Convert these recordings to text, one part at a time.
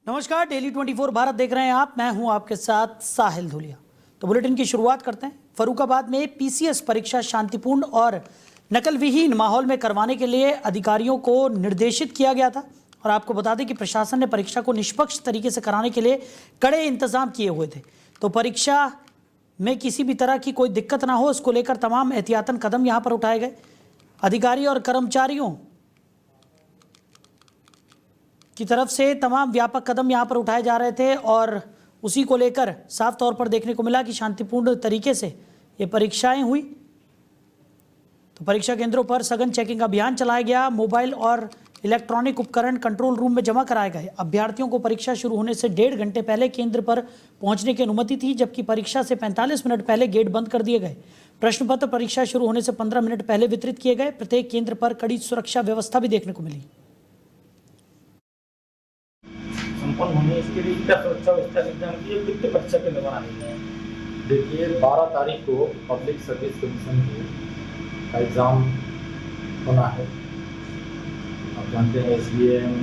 नमस्कार, डेली 24 भारत देख रहे हैं आप। मैं हूं आपके साथ साहिल धुलिया। तो बुलेटिन की शुरुआत करते हैं। फर्रुखाबाद में पीसीएस परीक्षा शांतिपूर्ण और नकल विहीन माहौल में करवाने के लिए अधिकारियों को निर्देशित किया गया था। और आपको बता दें कि प्रशासन ने परीक्षा को निष्पक्ष तरीके से कराने के लिए कड़े इंतजाम किए हुए थे। तो परीक्षा में किसी भी तरह की कोई दिक्कत ना हो, इसको लेकर तमाम एहतियातन कदम यहाँ पर उठाए गए। अधिकारी और कर्मचारियों की तरफ से तमाम व्यापक कदम यहाँ पर उठाए जा रहे थे और उसी को लेकर साफ तौर पर देखने को मिला कि शांतिपूर्ण तरीके से ये परीक्षाएं हुई। तो परीक्षा केंद्रों पर सघन चेकिंग अभियान चलाया गया। मोबाइल और इलेक्ट्रॉनिक उपकरण कंट्रोल रूम में जमा कराए गए। अभ्यर्थियों को परीक्षा शुरू होने से 1.5 घंटे पहले केंद्र पर पहुंचने की अनुमति थी, जबकि परीक्षा से 45 मिनट पहले गेट बंद कर दिए गए। प्रश्न पत्र परीक्षा शुरू होने से 15 मिनट पहले वितरित किए गए। प्रत्येक केंद्र पर कड़ी सुरक्षा व्यवस्था भी देखने को मिली। संपन्न होने इसके लिए क्या सुरक्षा व्यवस्था एग्जाम की कितने परीक्षा के दौरान आएंगे? देखिए 12 तारीख को पब्लिक सर्विस कमीशन का एग्ज़ाम होना है। आप जानते हैं SBM,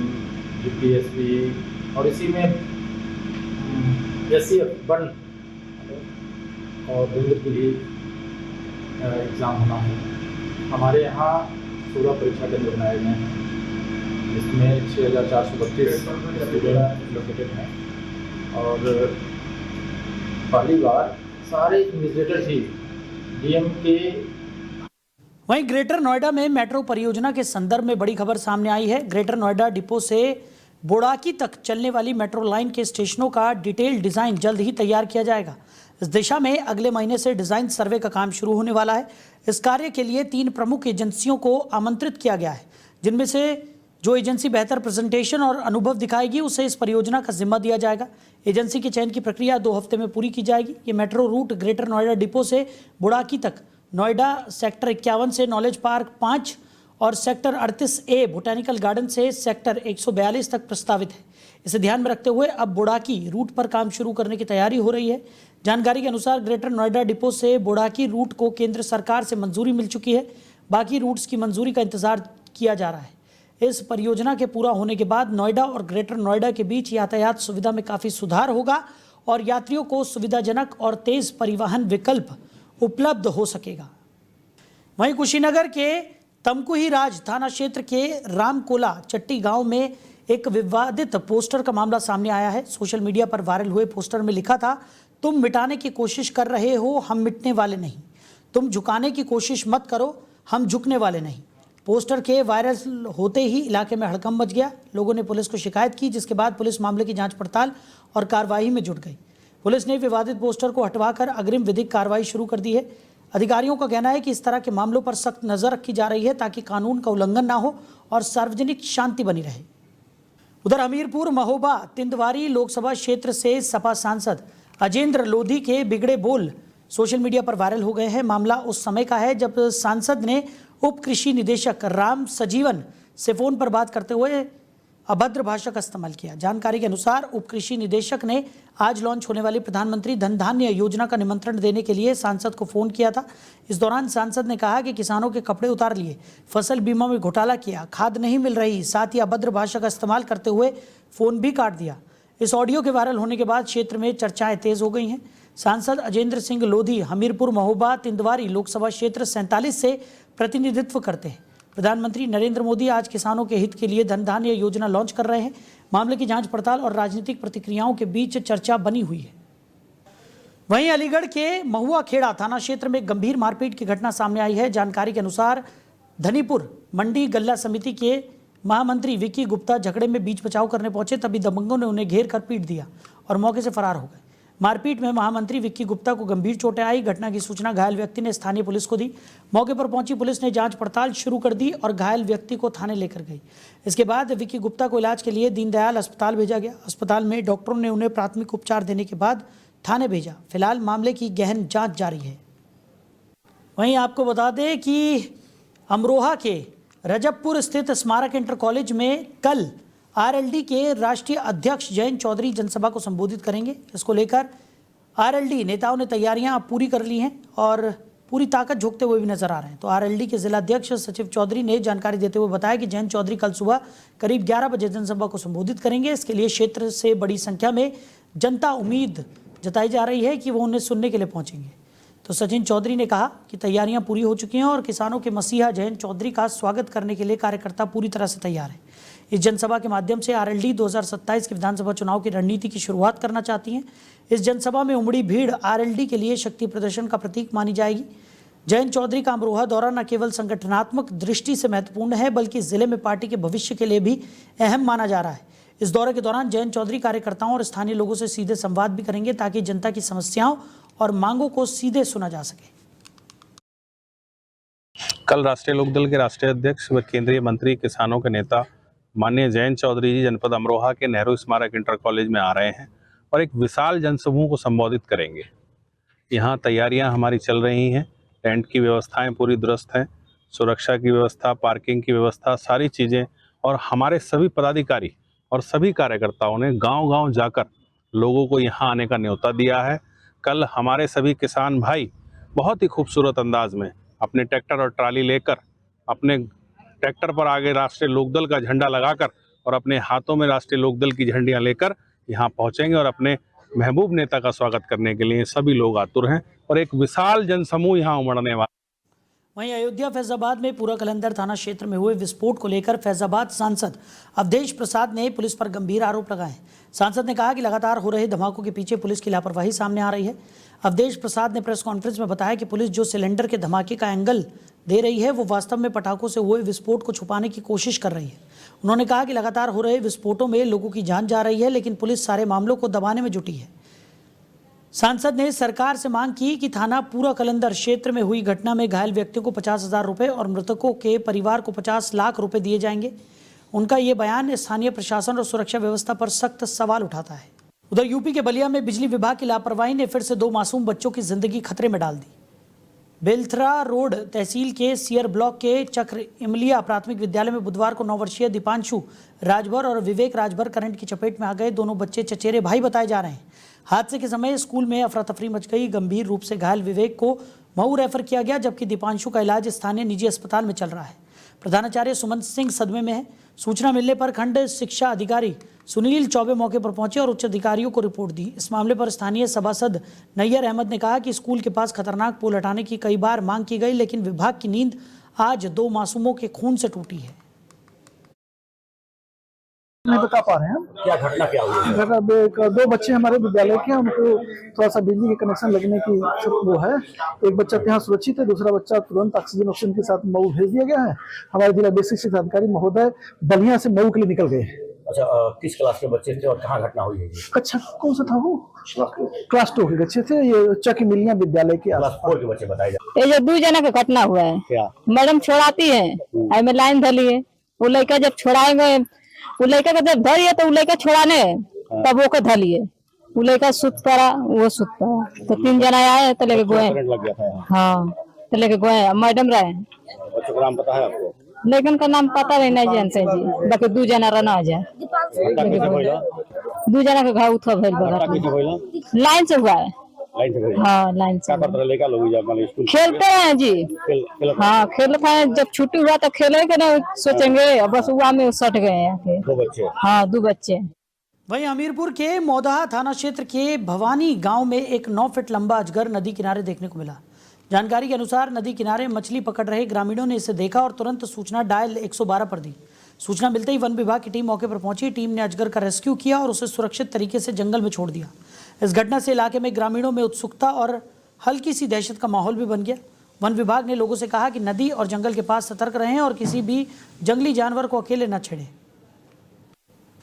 UPSP और इसी में SCF 1 और बिंदु के लिए एग्ज़ाम होना है। हमारे यहाँ 16 परीक्षा केंद्र बनाए गए हैं, इसमें 6432 स्टूडेंट लोकेटेड हैं और पहली बार सारे इन्विजिलेटर ही DM के। वहीं ग्रेटर नोएडा में मेट्रो परियोजना के संदर्भ में बड़ी खबर सामने आई है। ग्रेटर नोएडा डिपो से बोड़ाकी तक चलने वाली मेट्रो लाइन के स्टेशनों का डिटेल डिज़ाइन जल्द ही तैयार किया जाएगा। इस दिशा में अगले महीने से डिज़ाइन सर्वे का काम शुरू होने वाला है। इस कार्य के लिए 3 प्रमुख एजेंसियों को आमंत्रित किया गया है, जिनमें से जो एजेंसी बेहतर प्रेजेंटेशन और अनुभव दिखाएगी उसे इस परियोजना का जिम्मा दिया जाएगा। एजेंसी के चयन की प्रक्रिया 2 हफ्ते में पूरी की जाएगी। ये metro route greater Noida depot से बुड़ाकी तक, नोएडा सेक्टर 51 से नॉलेज पार्क 5 और सेक्टर 38A बोटेनिकल गार्डन से सेक्टर 142 तक प्रस्तावित है। इसे ध्यान में रखते हुए अब बुड़ाकी रूट पर काम शुरू करने की तैयारी हो रही है। जानकारी के अनुसार ग्रेटर नोएडा डिपो से बुड़ाकी रूट को केंद्र सरकार से मंजूरी मिल चुकी है। बाकी रूट्स की मंजूरी का इंतजार किया जा रहा है। इस परियोजना के पूरा होने के बाद नोएडा और ग्रेटर नोएडा के बीच यातायात सुविधा में काफ़ी सुधार होगा और यात्रियों को सुविधाजनक और तेज परिवहन विकल्प उपलब्ध हो सकेगा। वहीं कुशीनगर के तमकुही राज थाना क्षेत्र के रामकोला चट्टी गांव में एक विवादित पोस्टर का मामला सामने आया है। सोशल मीडिया पर वायरल हुए पोस्टर में लिखा था, तुम मिटाने की कोशिश कर रहे हो, हम मिटने वाले नहीं। तुम झुकाने की कोशिश मत करो, हम झुकने वाले नहीं। पोस्टर के वायरल होते ही इलाके में हड़कंप मच गया। लोगों ने पुलिस को शिकायत की, जिसके बाद पुलिस मामले की जांच पड़ताल और कार्रवाई में जुट गई। पुलिस ने विवादित पोस्टर को हटवाकर अग्रिम विधिक कार्रवाई शुरू कर दी है। अधिकारियों का कहना है कि इस तरह के मामलों पर सख्त नजर रखी जा रही है ताकि कानून का उल्लंघन ना हो और सार्वजनिक शांति बनी रहे। उधर हमीरपुर महोबा तिंदवारी लोकसभा क्षेत्र से सपा सांसद अजेंद्र लोधी के बिगड़े बोल सोशल मीडिया पर वायरल हो गए हैं। मामला उस समय का है जब सांसद ने उप कृषि निदेशक राम सजीवन से फोन पर बात करते हुए अभद्र भाषा का इस्तेमाल किया। जानकारी के अनुसार उप कृषि निदेशक ने आज लॉन्च होने वाली प्रधानमंत्री धन धान्य योजना का निमंत्रण देने के लिए सांसद को फोन किया था। इस दौरान सांसद ने कहा कि किसानों के कपड़े उतार लिए, फसल बीमा में घोटाला किया, खाद नहीं मिल रही, साथ ही अभद्र भाषा का इस्तेमाल करते हुए फोन भी काट दिया। इस ऑडियो के वायरल होने के बाद क्षेत्र में चर्चाएं तेज हो गई हैं। सांसद अजेंद्र सिंह लोधी हमीरपुर महोबा तिंदवारी लोकसभा क्षेत्र 47 से प्रतिनिधित्व करते हैं। प्रधानमंत्री नरेंद्र मोदी आज किसानों के हित के लिए धन धान्य योजना लॉन्च कर रहे हैं। मामले की जांच पड़ताल और राजनीतिक प्रतिक्रियाओं के बीच चर्चा बनी हुई है। वहीं अलीगढ़ के महुआ खेड़ा थाना क्षेत्र में गंभीर मारपीट की घटना सामने आई है। जानकारी के अनुसार धनीपुर मंडी गल्ला समिति के महामंत्री विक्की गुप्ता झगड़े में बीच बचाव करने पहुंचे, तभी दबंगों ने उन्हें घेर कर पीट दिया और मौके से फरार हो गए। मारपीट में महामंत्री विक्की गुप्ता को गंभीर चोटें आई। घटना की सूचना घायल व्यक्ति ने स्थानीय पुलिस को दी। मौके पर पहुंची पुलिस ने जांच पड़ताल शुरू कर दी और घायल व्यक्ति को थाने लेकर गई। इसके बाद विक्की गुप्ता को इलाज के लिए दीनदयाल अस्पताल भेजा गया। अस्पताल में डॉक्टरों ने उन्हें प्राथमिक उपचार देने के बाद थाने भेजा। फिलहाल मामले की गहन जाँच जारी है। वहीं आपको बता दें कि अमरोहा के रजबपुर स्थित स्मारक इंटर कॉलेज में कल RLD के राष्ट्रीय अध्यक्ष जयंत चौधरी जनसभा को संबोधित करेंगे। इसको लेकर RLD नेताओं ने तैयारियां पूरी कर ली हैं और पूरी ताकत झोंकते हुए भी नजर आ रहे हैं। तो आरएलडी के जिलाध्यक्ष सचिव चौधरी ने जानकारी देते हुए बताया कि जयंत चौधरी कल सुबह करीब 11 बजे जनसभा को संबोधित करेंगे। इसके लिए क्षेत्र से बड़ी संख्या में जनता उम्मीद जताई जा रही है कि वो उन्हें सुनने के लिए पहुंचेंगे। तो सचिन चौधरी ने कहा कि तैयारियां पूरी हो चुकी हैं और किसानों के मसीहा जयंत चौधरी का स्वागत करने के लिए कार्यकर्ता पूरी तरह से तैयार हैं। इस जनसभा के माध्यम से आरएलडी 2027 के विधानसभा चुनाव की रणनीति की शुरुआत करना चाहती हैं। इस जनसभा में उमड़ी भीड़ आरएलडी के लिए शक्ति प्रदर्शन का प्रतीक मानी जाएगी। जयंत चौधरी का अमरोहा दौरा न केवल संगठनात्मक दृष्टि से महत्वपूर्ण है बल्कि जिले में पार्टी के भविष्य के लिए भी अहम माना जा रहा है। इस दौरे के दौरान जयंत चौधरी कार्यकर्ताओं और स्थानीय लोगों से सीधे संवाद भी करेंगे ताकि जनता की समस्याओं और मांगों को सीधे सुना जा सके। कल राष्ट्रीय लोकदल के राष्ट्रीय अध्यक्ष व केंद्रीय मंत्री किसानों के नेता माननीय जयंत चौधरी जी जनपद अमरोहा के नेहरू स्मारक इंटर कॉलेज में आ रहे हैं और एक विशाल जनसमूह को संबोधित करेंगे। यहाँ तैयारियां हमारी चल रही हैं, टेंट की व्यवस्थाएं पूरी दुरुस्त हैं, सुरक्षा की व्यवस्था, पार्किंग की व्यवस्था, सारी चीज़ें। और हमारे सभी पदाधिकारी और सभी कार्यकर्ताओं ने गांव-गांव जाकर लोगों को यहाँ आने का न्योता दिया है। कल हमारे सभी किसान भाई बहुत ही खूबसूरत अंदाज में अपने ट्रैक्टर और ट्राली लेकर अपने ट्रैक्टर पर आगे राष्ट्रीय लोकदल का झंडा लगाकर और अपने हाथों में राष्ट्रीय लोकदल की झंडियां लेकर यहाँ पहुँचेंगे और अपने महबूब नेता का स्वागत करने के लिए सभी लोग आतुर हैं और एक विशाल जनसमूह यहाँ उमड़ने वाला। वहीं अयोध्या फैजाबाद में पूरा कलंदर थाना क्षेत्र में हुए विस्फोट को लेकर फैजाबाद सांसद अवधेश प्रसाद ने पुलिस पर गंभीर आरोप लगाए। सांसद ने कहा कि लगातार हो रहे धमाकों के पीछे पुलिस की लापरवाही सामने आ रही है। अवधेश प्रसाद ने प्रेस कॉन्फ्रेंस में बताया कि पुलिस जो सिलेंडर के धमाके का एंगल दे रही है वो वास्तव में पटाखों से हुए विस्फोट को छुपाने की कोशिश कर रही है। उन्होंने कहा कि लगातार हो रहे विस्फोटों में लोगों की जान जा रही है लेकिन पुलिस सारे मामलों को दबाने में जुटी है। सांसद ने सरकार से मांग की कि थाना पूरा कलंदर क्षेत्र में हुई घटना में घायल व्यक्तियों को 50,000 रुपये और मृतकों के परिवार को 50 लाख रुपए दिए जाएंगे। उनका ये बयान स्थानीय प्रशासन और सुरक्षा व्यवस्था पर सख्त सवाल उठाता है। उधर यूपी के बलिया में बिजली विभाग की लापरवाही ने फिर से 2 मासूम बच्चों की जिंदगी खतरे में डाल दी। बेलथरा रोड तहसील के सियर ब्लॉक के चक्र इमलिया प्राथमिक विद्यालय में बुधवार को 9 वर्षीय दीपांशु राजभर और विवेक राजभर करंट की चपेट में आ गए। दोनों बच्चे चचेरे भाई बताए जा रहे हैं। हादसे के समय स्कूल में अफरा तफरी मच गई। गंभीर रूप से घायल विवेक को मऊ रेफर किया गया जबकि दीपांशु का इलाज स्थानीय निजी अस्पताल में चल रहा है। प्रधानाचार्य सुमंत सिंह सदमे में है। सूचना मिलने पर खंड शिक्षा अधिकारी सुनील चौबे मौके पर पहुंचे और उच्च अधिकारियों को रिपोर्ट दी। इस मामले पर स्थानीय सभासद नैयर अहमद ने कहा कि स्कूल के पास खतरनाक पुल हटाने की कई बार मांग की गई लेकिन विभाग की नींद आज 2 मासूमों के खून से टूटी है। नहीं बता पा रहे हैं हम क्या घटना क्या हुई है? मतलब 2 बच्चे हमारे विद्यालय के हैं, उनको थोड़ा सा बिजली के कनेक्शन लगने की वो है। एक बच्चा यहाँ सुरक्षित है, दूसरा बच्चा तुरंत ऑक्सीजन के साथ मऊ भेज दिया गया है। हमारे जिला बेसिक शिक्षा अधिकारी महोदय बलिया से मऊ के लिए निकल गए। अच्छा, किस क्लास के बच्चे थे और कहाँ घटना हुई है? कक्षा कौन सा था वो? क्लास 2 के बच्चे थे। ये चक मिलिया विद्यालय के क्लास 4 के बच्चे बताए जाए। ये जो 2 जना का घटना हुआ है, क्या मैडम छोड़ाती है में लाइन धली है। वो लड़का जब छोड़ाएंगे, वो लड़का का जब धरिए तो वो लड़का छोड़ाने तब वो को धलिए। वो लड़का सुत पड़ा, वो सुत पड़ा तो 3 जना आए तो लेके गोए। लग गया था। हाँ तो लेके गोए। मैडम रहे। बच्चों का नाम पता है आपको? लेकिन का नाम पता नहीं जानते जी। बाकी 2 जना रहना आ जाए। 2 जना का घाव उठा भइल बगल लाइन से हुआ है। हाँ लाइन से। खेलते हैं जी। हाँ खेलते हैं। जब छुट्टी हुआ तो खेले के नहीं सोचेंगे, बस हुआ में सट गए हैं 2 बच्चे। हाँ 2 बच्चे। वहीं हमीरपुर के मौदहा थाना क्षेत्र के भवानी गांव में एक 9 फीट लंबा अजगर नदी किनारे देखने को मिला। जानकारी के अनुसार नदी किनारे मछली पकड़ रहे ग्रामीणों ने इसे देखा और तुरंत सूचना डायल 112 पर दी। सूचना मिलते ही वन विभाग की टीम मौके पर पहुंची। टीम ने अजगर का रेस्क्यू किया और उसे सुरक्षित तरीके से जंगल में छोड़ दिया। इस घटना से इलाके में ग्रामीणों में उत्सुकता और हल्की सी दहशत का माहौल भी बन गया। वन विभाग ने लोगों से कहा कि नदी और जंगल के पास सतर्क रहें और किसी भी जंगली जानवर को अकेले न छेड़ें।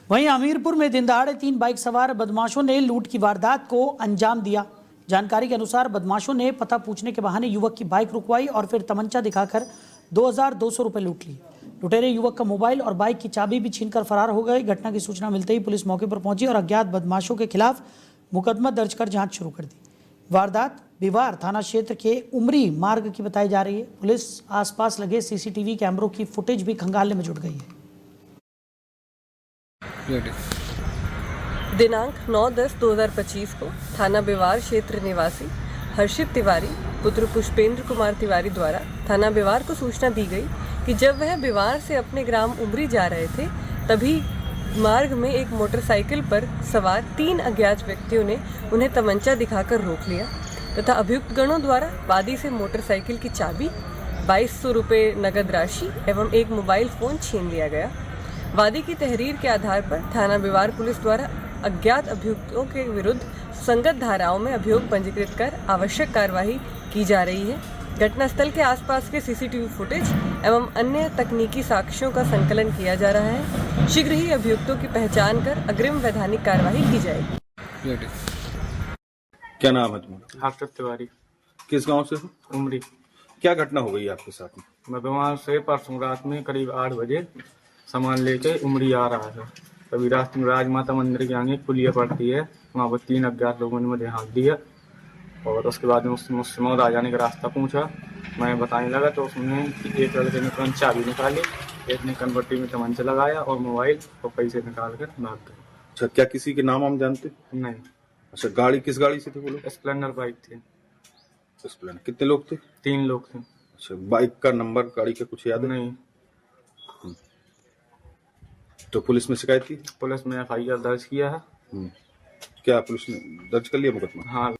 वहीं हमीरपुर में दिन दहाड़े 3 बाइक सवार बदमाशों ने लूट की वारदात को अंजाम दिया। जानकारी के अनुसार बदमाशों ने पता पूछने के बहाने युवक की बाइक रुकवाई और फिर तमंचा दिखाकर 2,200 रुपये लूट लिए। लुटेरे युवक का मोबाइल और बाइक की चाबी भी छीनकर फरार हो गए। घटना की सूचना मिलते ही पुलिस मौके पर पहुंची और अज्ञात बदमाशों के खिलाफ मुकदमा दर्ज कर जांच शुरू कर दी। वारदात बिवार थाना क्षेत्र के उमरी मार्ग की बताई जा रही है। पुलिस आसपास लगे सीसीटीवी कैमरों की फुटेज भी खंगालने में जुट गई है। दिनांक 9/10/2025 को थाना बिवार क्षेत्र निवासी हर्षित तिवारी पुत्र पुष्पेंद्र कुमार तिवारी द्वारा थाना बिवार को सूचना दी गई कि जब वह बिवार से अपने ग्राम उमरी जा रहे थे तभी मार्ग में एक मोटरसाइकिल पर सवार 3 अज्ञात व्यक्तियों ने उन्हें तमंचा दिखाकर रोक लिया तथा अभियुक्त गणों द्वारा वादी से मोटरसाइकिल की चाबी, 2200 रुपये नगद राशि एवं एक मोबाइल फ़ोन छीन लिया गया। वादी की तहरीर के आधार पर थाना बिवार पुलिस द्वारा अज्ञात अभियुक्तों के विरुद्ध संगत धाराओं में अभियोग पंजीकृत कर आवश्यक कार्रवाई की जा रही है। घटनास्थल के आसपास के सीसीटीवी फुटेज एवं अन्य तकनीकी साक्ष्यों का संकलन किया जा रहा है। शीघ्र ही अभियुक्तों की पहचान कर अग्रिम वैधानिक कार्रवाई की जाएगी। क्या नाम है तुम्हारा? हाफिज तिवारी, किस गांव से हो? उमरी। क्या घटना हो गई आपके साथ में? मैं वहाँ से परसों रात में करीब 8 बजे सामान लेके उमरी आ रहा था। तभी रास्ते में राजमाता मंदिर के आगे पुलिया पड़ती है, वहाँ पर 3 अज्ञात लोगों ने मुझे हाथ दिया और उसके बाद मुझसे मौत आ जाने का रास्ता पूछा। मैं बताने लगा तो उसने एक लड़के ने तुरंत चाबी निकाली, एक ने कन्वर्टी में तमंचा लगाया और मोबाइल और पैसे निकाल कर भाग गए। अच्छा, क्या किसी के नाम हम जानते? नहीं। अच्छा, गाड़ी किस गाड़ी से थे वो लोग? स्प्लेंडर बाइक थी। स्प्लेंडर। कितने लोग थे? 3 लोग थे। अच्छा, बाइक का नंबर गाड़ी का कुछ याद है? नहीं। तो पुलिस में शिकायत की? पुलिस में FIR दर्ज किया है। क्या पुलिस ने दर्ज कर लिया मुकदमा? हाँ।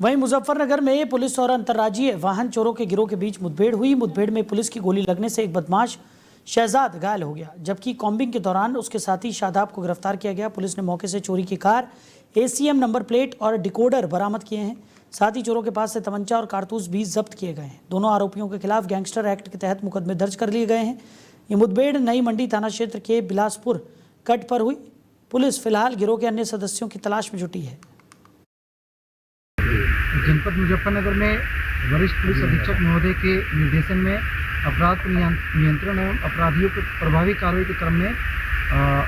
वहीं मुजफ्फरनगर में पुलिस और अंतर्राज्यीय वाहन चोरों के गिरोह के बीच मुठभेड़ हुई। मुठभेड़ में पुलिस की गोली लगने से एक बदमाश शहजाद घायल हो गया, जबकि कॉम्बिंग के दौरान उसके साथी शादाब को गिरफ्तार किया गया। पुलिस ने मौके से चोरी की कार, ACM नंबर प्लेट और डिकोडर बरामद किए हैं। साथ ही चोरों के पास से तमंचा और कारतूस भी जब्त किए गए हैं। दोनों आरोपियों के खिलाफ गैंगस्टर एक्ट के तहत मुकदमे दर्ज कर लिए गए हैं। ये मुठभेड़ नई मंडी थाना क्षेत्र के बिलासपुर कट पर हुई। पुलिस फिलहाल गिरोह के अन्य सदस्यों की तलाश में जुटी है। जनपद मुजफ्फरनगर में वरिष्ठ पुलिस अधीक्षक महोदय के निर्देशन में अपराध नियंत्रण एवं अपराधियों को प्रभावी कार्रवाई के क्रम में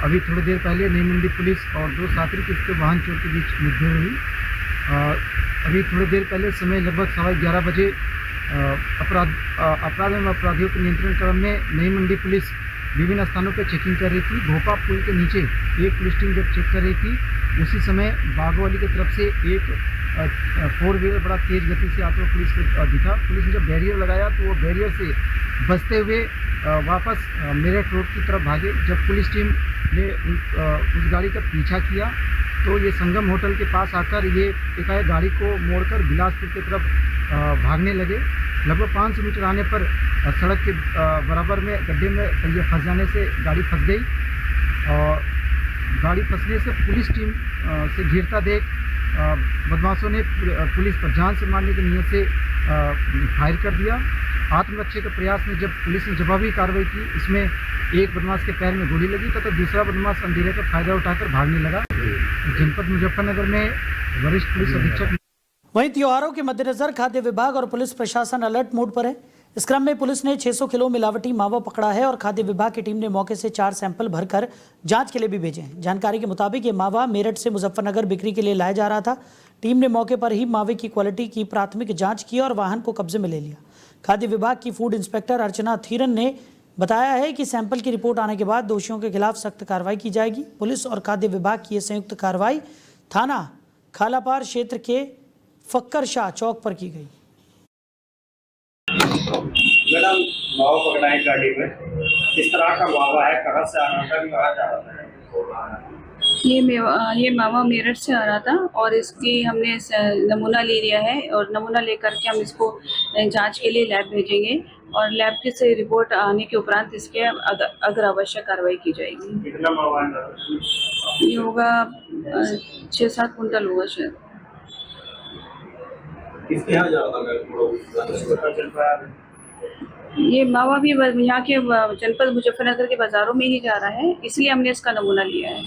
अभी थोड़ी देर पहले नई मंडी पुलिस और 2 साथी किसके वाहन चोर के बीच मुठभेड़ हुई। अभी थोड़ी देर पहले समय लगभग 11:15 बजे अपराध एवं अपराधियों के नियंत्रण क्रम में नई मंडी पुलिस विभिन्न स्थानों पर चेकिंग कर रही थी। भोपा पुल के नीचे एक पुलिस टीम जब चेक कर रही थी, उसी समय बागवाली की तरफ से एक 4 व्हीलर बड़ा तेज गति से आता हुआ पुलिस को दिखा। पुलिस ने जब बैरियर लगाया तो वो बैरियर से बचते हुए वापस मेरठ रोड की तरफ भागे। जब पुलिस टीम ने उस गाड़ी का पीछा किया तो ये संगम होटल के पास आकर ये एकाएक गाड़ी को मोड़कर बिलासपुर की तरफ भागने लगे। लगभग 500 मीटर आने पर सड़क के बराबर में गड्ढे में पहिया फंस जाने से गाड़ी फंस गई और गाड़ी फंसने से पुलिस टीम से घिरता देख बदमाशों ने पुलिस पर जान से मारने की नीयत से फायर कर दिया। आत्मरक्षा के प्रयास में जब पुलिस ने जवाबी कार्रवाई की, इसमें एक बदमाश के पैर में गोली लगी तथा दूसरा बदमाश अंधेरे का फायदा उठाकर भागने लगा। जनपद मुजफ्फरनगर में वरिष्ठ पुलिस अधीक्षक। वहीं त्योहारों के मद्देनजर खाद्य विभाग और पुलिस प्रशासन अलर्ट मोड पर है। इस क्रम में पुलिस ने 600 किलो मिलावटी मावा पकड़ा है और खाद्य विभाग की टीम ने मौके से 4 सैंपल भरकर जांच के लिए भी भेजे हैं। जानकारी के मुताबिक ये मावा मेरठ से मुजफ्फरनगर बिक्री के लिए लाया जा रहा था। टीम ने मौके पर ही मावे की क्वालिटी की प्राथमिक जांच की और वाहन को कब्जे में ले लिया। खाद्य विभाग की फूड इंस्पेक्टर अर्चना थीरन ने बताया है कि सैंपल की रिपोर्ट आने के बाद दोषियों के खिलाफ सख्त कार्रवाई की जाएगी। पुलिस और खाद्य विभाग की यह संयुक्त कार्रवाई थाना खालापार क्षेत्र के फक्कर शाह चौक पर की गई। मैडम, मावा पकड़ा है गाड़ी में, किस तरह का मावा है, कहाँ से आ रहा था, कहाँ जा रहा था? ये मावा मेरठ से आ रहा था और इसकी हमने नमूना ले लिया है और नमूना लेकर के हम इसको जांच के लिए लैब भेजेंगे और लैब के से रिपोर्ट आने के उपरांत इसके अगर आवश्यक कार्रवाई की जाएगी। कितना मावा है? ये होगा 6-7 कुंटल होगा शायद। किसके यहाँ जा रहा था? ये मावा भी यहाँ के जनपद मुजफ्फरनगर के बाज़ारों में ही जा रहा है, इसलिए हमने इसका नमूना लिया है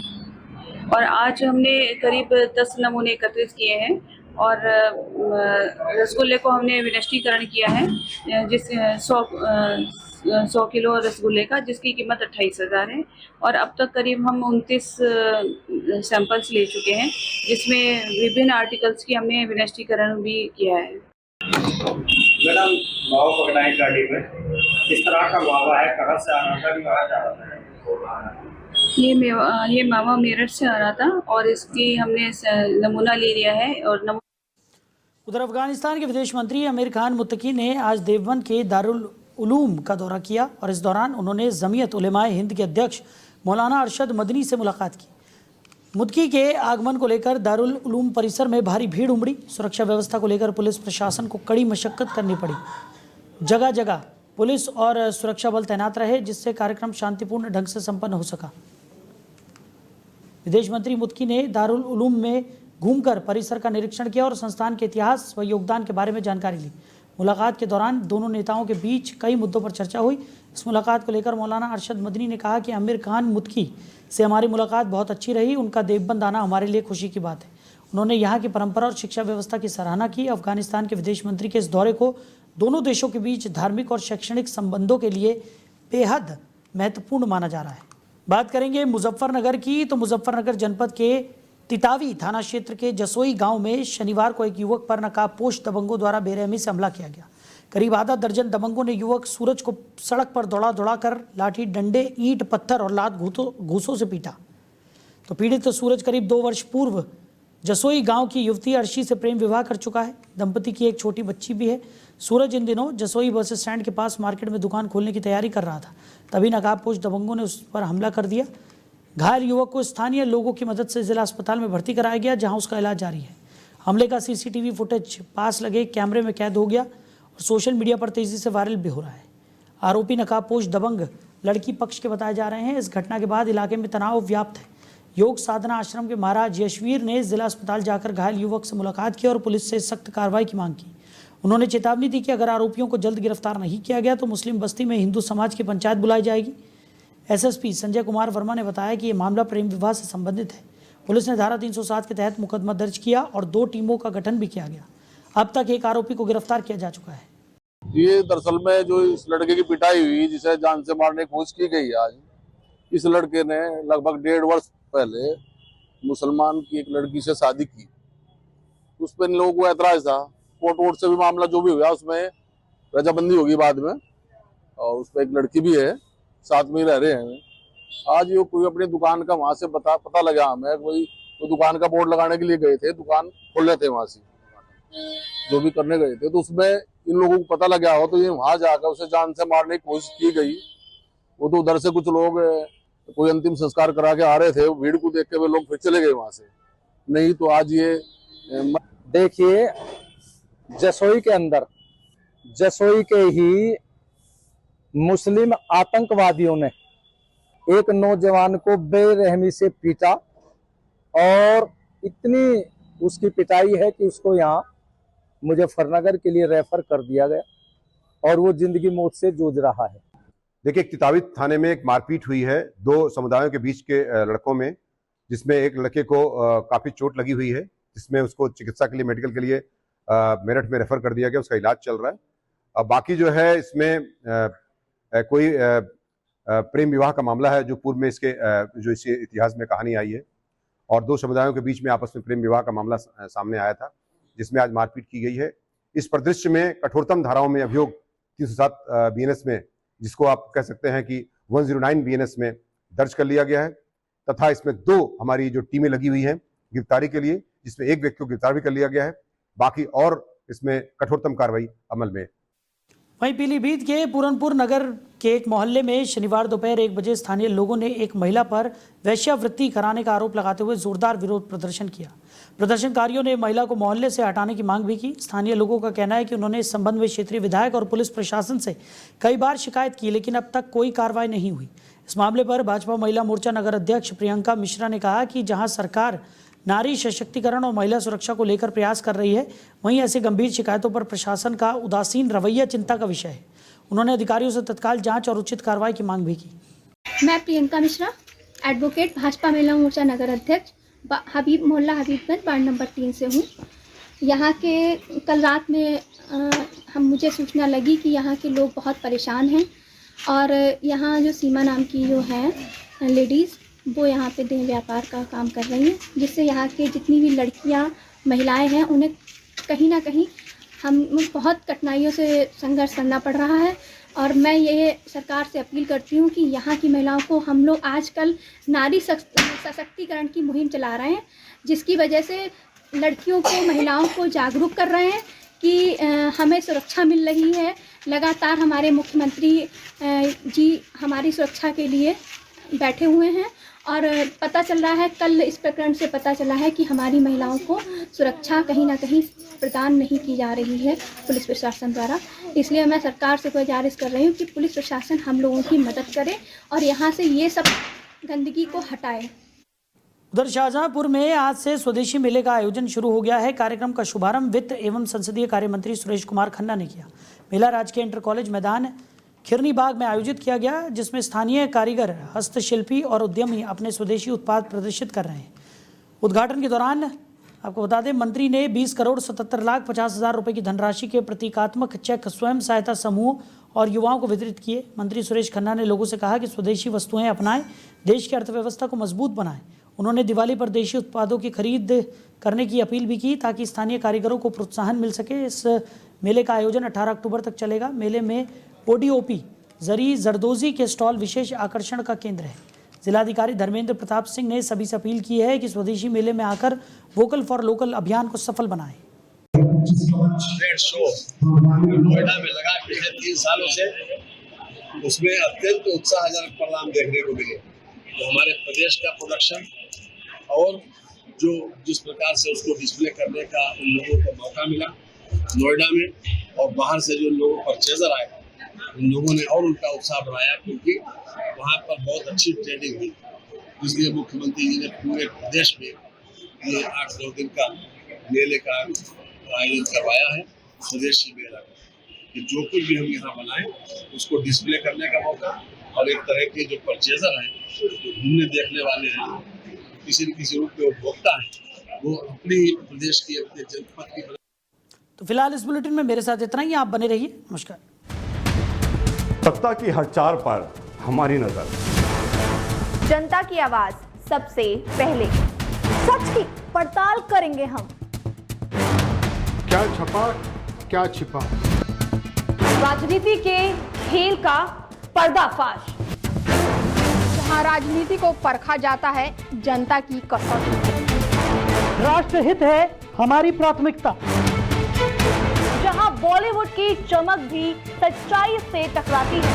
और आज हमने करीब 10 नमूने एकत्रित किए हैं और रसगुल्ले को हमने विनिष्टीकरण किया है, जिस 100 किलो रसगुल्ले का, जिसकी कीमत 28,000 है और अब तक करीब हम 29 सैंपल्स ले चुके हैं, जिसमें विभिन्न आर्टिकल्स की हमने विनिष्टीकरण भी किया है। मैडम, मावा पकड़ा है गाड़ी में, किस तरह का मावा है, कहाँ से आ रहा था, कहाँ जा रहा था? ये मावा मेरठ से आ रहा था और इसकी हमने नमूना ले लिया है और उधर अफगानिस्तान के विदेश मंत्री आमिर खान मुत्तकी ने आज देवबंद के दारुल उलूम का दौरा किया और इस दौरान उन्होंने जमीयत उलेमाए हिंद के अध्यक्ष मौलाना अरशद मदनी से मुलाकात की। मुत्तकी के आगमन को लेकर दारुल उलूम परिसर में भारी भीड़ उमड़ी। सुरक्षा व्यवस्था को लेकर पुलिस प्रशासन को कड़ी मशक्कत करनी पड़ी। जगह जगह पुलिस और सुरक्षा बल तैनात रहे, जिससे कार्यक्रम शांतिपूर्ण ढंग से संपन्न हो सका। विदेश मंत्री मुत्तकी ने दारुल उलूम में घूमकर परिसर का निरीक्षण किया और संस्थान के इतिहास व योगदान के बारे में जानकारी ली। मुलाकात के दौरान दोनों नेताओं के बीच कई मुद्दों पर चर्चा हुई। इस मुलाकात को लेकर मौलाना अरशद मदनी ने कहा कि आमिर खान मुत्तकी से हमारी मुलाकात बहुत अच्छी रही। उनका देवबंद आना हमारे लिए खुशी की बात है। उन्होंने यहाँ की परंपरा और शिक्षा व्यवस्था की सराहना की। अफगानिस्तान के विदेश मंत्री के इस दौरे को दोनों देशों के बीच धार्मिक और शैक्षणिक संबंधों के लिए बेहद महत्वपूर्ण माना जा रहा है। बात करेंगे मुजफ्फरनगर की, तो मुजफ्फरनगर जनपद के तितावी थाना क्षेत्र के जसोई गांव में शनिवार को एक युवक पर नकाबपोश दबंगों द्वारा बेरहमी से हमला किया गया। करीब आधा दर्जन दबंगों ने युवक सूरज को सड़क पर दौड़ा कर लाठी, डंडे, ईंट, पत्थर और लात घूसों से पीटा। तो पीड़ित सूरज करीब 2 वर्ष पूर्व जसोई गांव की युवती अर्शी से प्रेम विवाह कर चुका है। दंपति की एक छोटी बच्ची भी है। सूरज इन दिनों जसोई बस स्टैंड के पास मार्केट में दुकान खोलने की तैयारी कर रहा था, तभी नकाबपोश दबंगों ने उस पर हमला कर दिया। घायल युवक को स्थानीय लोगों की मदद से जिला अस्पताल में भर्ती कराया गया, जहां उसका इलाज जारी है। हमले का सीसीटीवी फुटेज पास लगे कैमरे में कैद हो गया और सोशल मीडिया पर तेजी से वायरल भी हो रहा है। आरोपी नकाबपोश दबंग लड़की पक्ष के बताए जा रहे हैं। इस घटना के बाद इलाके में तनाव व्याप्त है। योग साधना आश्रम के महाराज यशवीर ने जिला अस्पताल जाकर घायल युवक से मुलाकात की और पुलिस से सख्त कार्रवाई की मांग की। उन्होंने चेतावनी दी कि अगर आरोपियों को जल्द गिरफ्तार नहीं किया गया तो मुस्लिम बस्ती में हिंदू समाज की पंचायत बुलाई जाएगी। एसएसपी संजय कुमार वर्मा ने बताया कि ये मामला प्रेम विवाह से संबंधित है। पुलिस ने धारा 307 के तहत मुकदमा दर्ज किया और 2 टीमों का गठन भी किया गया। अब तक एक आरोपी को गिरफ्तार किया जा चुका है। ये दरअसल में जो इस लड़के की पिटाई हुई, जिसे जान से मारने की कोशिश की गई आज, इस लड़के ने लगभग 1.5 वर्ष पहले मुसलमान की एक लड़की से शादी की। उस पर इन लोगों को ऐतराज था। कोर्ट वोट से भी मामला जो भी हुआ उसमें रजाबंदी होगी बाद में, और उस पर एक लड़की भी है, साथ में ही रह रहे हैं। आज ये कोई अपनी दुकान का वहां से पता लगा हमें, कोई तो दुकान का बोर्ड लगाने के लिए गए थे, दुकान खोल रहे थे वहां से, जो भी करने गए थे, तो उसमें इन लोगों को पता लगा हो तो ये वहां जाकर उसे जान से मारने की कोशिश की गई। वो तो उधर से कुछ लोग कोई अंतिम संस्कार करा के आ रहे थे, भीड़ को देख के वे लोग फिर चले गए वहां से। नहीं तो आज ये देखिए, जसोई के अंदर, जसोई के ही मुस्लिम आतंकवादियों ने एक नौजवान को बेरहमी से पीटा और इतनी उसकी पिटाई है कि उसको यहाँ मुजफ्फरनगर के लिए रेफर कर दिया गया और वो जिंदगी मौत से जूझ रहा है। देखिए, तितावी थाने में एक मारपीट हुई है 2 समुदायों के बीच के लड़कों में, जिसमें एक लड़के को काफी चोट लगी हुई है, जिसमें उसको चिकित्सा के लिए, मेडिकल के लिए मेरठ में रेफर कर दिया गया, उसका इलाज चल रहा है। अब बाकी जो है इसमें कोई प्रेम विवाह का मामला है जो पूर्व में इसके जो इस इतिहास में कहानी आई है, और 2 समुदायों के बीच में आपस में प्रेम विवाह का मामला सामने आया था, जिसमें आज मारपीट की गई है। इस परिदृश्य में कठोरतम धाराओं में अभियोग 307 बीएनएस में, जिसको आप कह सकते हैं कि 109 बीएनएस में दर्ज कर लिया गया है, तथा इसमें 2 हमारी जो टीमें लगी हुई हैं गिरफ्तारी के लिए, जिसमें एक व्यक्ति को गिरफ्तार भी कर लिया गया है। बाकी और इसमें कठोरतम कार्रवाई अमल में। वहीं पीलीभीत के पूरनपुर नगर के एक मोहल्ले में शनिवार दोपहर 1 बजे स्थानीय लोगों ने एक महिला पर वेश्यावृत्ति कराने का आरोप लगाते हुए जोरदार विरोध प्रदर्शन किया। प्रदर्शनकारियों ने महिला को मोहल्ले से हटाने की मांग भी की। स्थानीय लोगों का कहना है कि उन्होंने इस संबंध में क्षेत्रीय विधायक और पुलिस प्रशासन से कई बार शिकायत की, लेकिन अब तक कोई कार्रवाई नहीं हुई। इस मामले पर भाजपा महिला मोर्चा नगर अध्यक्ष प्रियंका मिश्रा ने कहा कि जहां सरकार नारी सशक्तिकरण और महिला सुरक्षा को लेकर प्रयास कर रही है, वहीं ऐसी गंभीर शिकायतों पर प्रशासन का उदासीन रवैया चिंता का विषय है। उन्होंने अधिकारियों से तत्काल जांच और उचित कार्रवाई की मांग भी की। मैं प्रियंका मिश्रा, एडवोकेट, भाजपा महिला मोर्चा नगर अध्यक्ष, हबीब मोहल्ला हबीबगंज, वार्ड नंबर 3 से हूँ। यहाँ के कल रात में मुझे सूचना लगी कि यहाँ के लोग बहुत परेशान हैं और यहाँ जो सीमा नाम की जो है लेडीज़, वो यहाँ पे देह व्यापार का काम कर रही हैं, जिससे यहाँ के जितनी भी लड़कियाँ, महिलाएं हैं, उन्हें कहीं ना कहीं हम बहुत कठिनाइयों से संघर्ष करना पड़ रहा है। और मैं ये सरकार से अपील करती हूँ कि यहाँ की महिलाओं को हम लोग आजकल नारी सशक्तिकरण की मुहिम चला रहे हैं, जिसकी वजह से लड़कियों को, महिलाओं को जागरूक कर रहे हैं कि हमें सुरक्षा मिल रही है। लगातार हमारे मुख्यमंत्री जी हमारी सुरक्षा के लिए बैठे हुए हैं और पता चल रहा है, कल इस प्रकरण से पता चला है कि हमारी महिलाओं को सुरक्षा कहीं ना कहीं प्रदान नहीं की जा रही है पुलिस प्रशासन द्वारा। इसलिए मैं सरकार से गुजारिश कर रही हूँ कि पुलिस प्रशासन हम लोगों की मदद करे और यहाँ से ये सब गंदगी को हटाए। उधर शाहजहांपुर में आज से स्वदेशी मेले का आयोजन शुरू हो गया है। कार्यक्रम का शुभारंभ वित्त एवं संसदीय कार्य मंत्री सुरेश कुमार खन्ना ने किया। मेला राजकीय इंटर कॉलेज मैदान खिरनी बाग में आयोजित किया गया, जिसमें स्थानीय कारीगर, हस्तशिल्पी और उद्यमी अपने स्वदेशी उत्पाद प्रदर्शित कर रहे हैं। उद्घाटन के दौरान आपको बता दें, मंत्री ने 20,77,50,000 रुपए की धनराशि के प्रतीकात्मक चेक स्वयं सहायता समूह और युवाओं को वितरित किए। मंत्री सुरेश खन्ना ने लोगों से कहा कि स्वदेशी वस्तुएं अपनाएं, देश की अर्थव्यवस्था को मजबूत बनाएं। उन्होंने दिवाली पर देशी उत्पादों की खरीद करने की अपील भी की ताकि स्थानीय कारीगरों को प्रोत्साहन मिल सके। इस मेले का आयोजन 18 अक्टूबर तक चलेगा। मेले में ओडीओपी, जरी, जरदोजी के स्टॉल विशेष आकर्षण का केंद्र है। जिलाधिकारी धर्मेंद्र प्रताप सिंह ने सभी से अपील की है कि स्वदेशी मेले में आकर वोकल फॉर लोकल अभियान को सफल बनाएं। ट्रेड शो नोएडा में लगा पिछले 3 सालों से, उसमें अत्यंत उत्साहजनक परिणाम देखने को मिले। तो हमारे प्रदेश का प्रोडक्शन और जो जिस प्रकार से उसको डिस्प्ले करने का उन लोगों को मौका मिला नोएडा में, और बाहर से जो लोग परचेजर आए उन लोगों ने और उनका उत्साह बढ़ाया, क्योंकि वहाँ पर बहुत अच्छी ट्रेडिंग हुई। इसलिए मुख्यमंत्री जी ने पूरे प्रदेश में ये 8-9 दिन का मेले का आयोजन करवाया है, स्वदेशी मेला, कि जो कुछ भी हम यहाँ बनाएं उसको डिस्प्ले करने का मौका, और एक तरह के जो परचेजर हैं, जो घूमने देखने वाले हैं, किसी न किसी रूप में उपभोक्ता हैं, वो अपनी प्रदेश की, अपने जनपद की। तो फिलहाल इस बुलेटिन में मेरे साथ इतना ही। आप बने रहिए। नमस्कार। सत्ता की हर चाल पर हमारी नजर, जनता की आवाज सबसे पहले, सच की पड़ताल करेंगे हम। क्या छपा क्या छिपा, राजनीति के खेल का पर्दाफाश, जहां राजनीति को परखा जाता है जनता की कसौटी। राष्ट्रहित है हमारी प्राथमिकता, जहां बॉलीवुड की चमक भी सच्चाई से टकराती है।